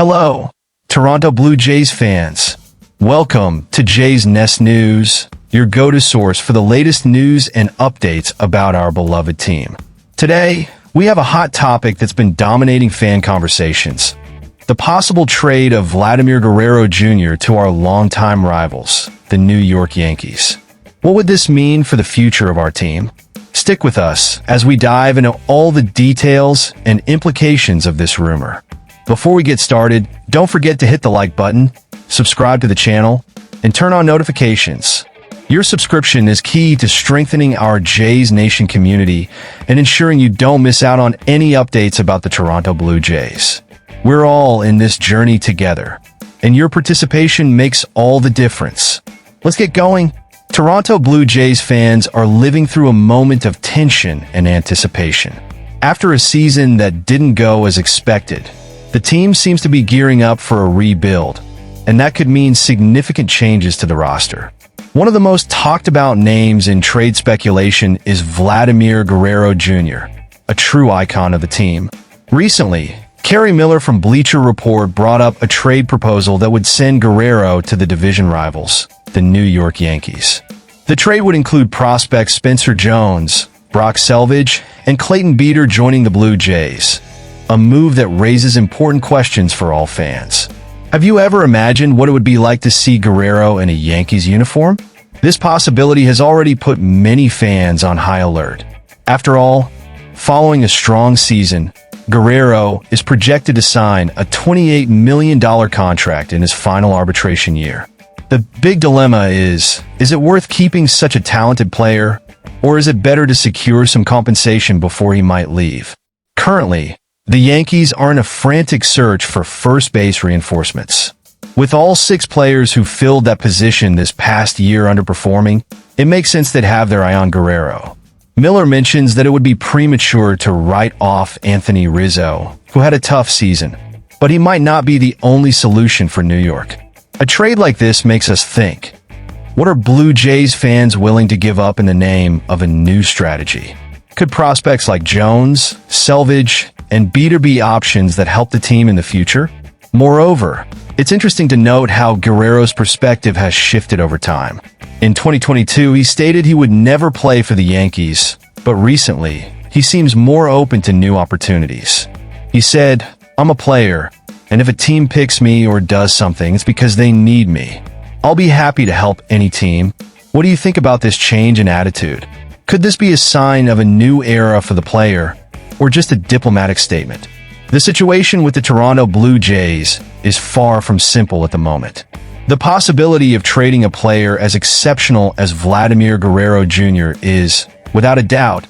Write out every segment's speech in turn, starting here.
Hello, Toronto Blue Jays fans. Welcome to Jays Nest News, your go-to source for the latest news and updates about our beloved team. Today, we have a hot topic that's been dominating fan conversations: the possible trade of Vladimir Guerrero Jr. to our longtime rivals, the New York Yankees. What would this mean for the future of our team? Stick with us as we dive into all the details and implications of this rumor. Before we get started, don't forget to hit the like button, subscribe to the channel, and turn on notifications. Your subscription is key to strengthening our Jays Nation community and ensuring you don't miss out on any updates about the Toronto Blue Jays. We're all in this journey together, and your participation makes all the difference. Let's get going. Toronto Blue Jays fans are living through a moment of tension and anticipation. After a season that didn't go as expected, the team seems to be gearing up for a rebuild, and that could mean significant changes to the roster. One of the most talked about names in trade speculation is Vladimir Guerrero Jr., a true icon of the team. Recently, Kerry Miller from Bleacher Report brought up a trade proposal that would send Guerrero to the division rivals, the New York Yankees. The trade would include prospects Spencer Jones, Brock Selvage, and Clayton Beeter joining the Blue Jays, a move that raises important questions for all fans. Have you ever imagined what it would be like to see Guerrero in a Yankees uniform? This possibility has already put many fans on high alert. After all, following a strong season, Guerrero is projected to sign a $28 million contract in his final arbitration year. The big dilemma is it worth keeping such a talented player, or is it better to secure some compensation before he might leave? Currently, the Yankees are in a frantic search for first base reinforcements. With all 6 players who filled that position this past year underperforming, it makes sense they'd have their eye on Guerrero. Miller mentions that it would be premature to write off Anthony Rizzo, who had a tough season, but he might not be the only solution for New York. A trade like this makes us think, what are Blue Jays fans willing to give up in the name of a new strategy? Could prospects like Jones, Selvage, and Beeter be options that help the team in the future? Moreover, it's interesting to note how Guerrero's perspective has shifted over time. In 2022, he stated he would never play for the Yankees, but recently, he seems more open to new opportunities. He said, "I'm a player, and if a team picks me or does something, it's because they need me. I'll be happy to help any team." What do you think about this change in attitude? Could this be a sign of a new era for the player, or just a diplomatic statement? The situation with the Toronto Blue Jays is far from simple at the moment. The possibility of trading a player as exceptional as Vladimir Guerrero Jr. is, without a doubt,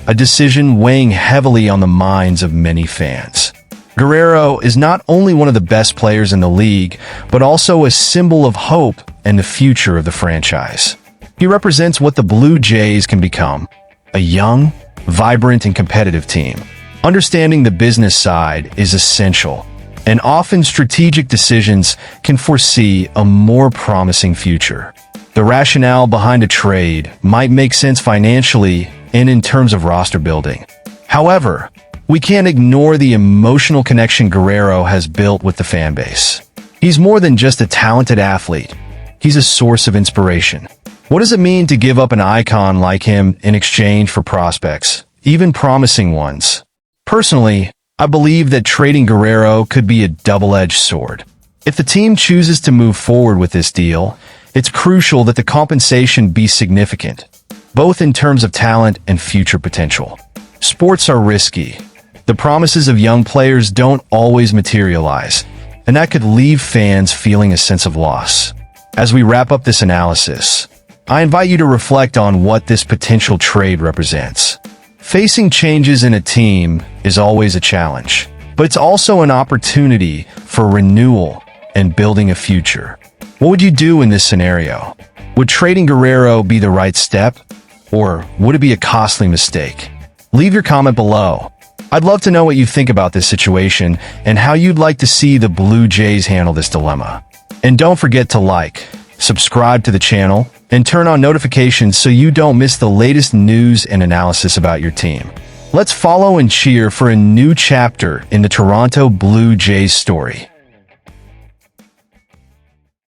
a decision weighing heavily on the minds of many fans. Guerrero is not only one of the best players in the league, but also a symbol of hope and the future of the franchise. He represents what the Blue Jays can become: a young, vibrant, and competitive team. Understanding the business side is essential, and often strategic decisions can foresee a more promising future. The rationale behind a trade might make sense financially and in terms of roster building. However, we can't ignore the emotional connection Guerrero has built with the fan base. He's more than just a talented athlete. He's a source of inspiration. What does it mean to give up an icon like him in exchange for prospects, even promising ones? Personally, I believe that trading Guerrero could be a double-edged sword. If the team chooses to move forward with this deal, it's crucial that the compensation be significant, both in terms of talent and future potential. Sports are risky. The promises of young players don't always materialize, and that could leave fans feeling a sense of loss. As we wrap up this analysis, I invite you to reflect on what this potential trade represents. Facing changes in a team is always a challenge, but it's also an opportunity for renewal and building a future. What would you do in this scenario? Would trading Guerrero be the right step, or would it be a costly mistake? Leave your comment below. I'd love to know what you think about this situation and how you'd like to see the Blue Jays handle this dilemma. And don't forget to like, subscribe to the channel, and turn on notifications so you don't miss the latest news and analysis about your team. Let's follow and cheer for a new chapter in the Toronto Blue Jays story.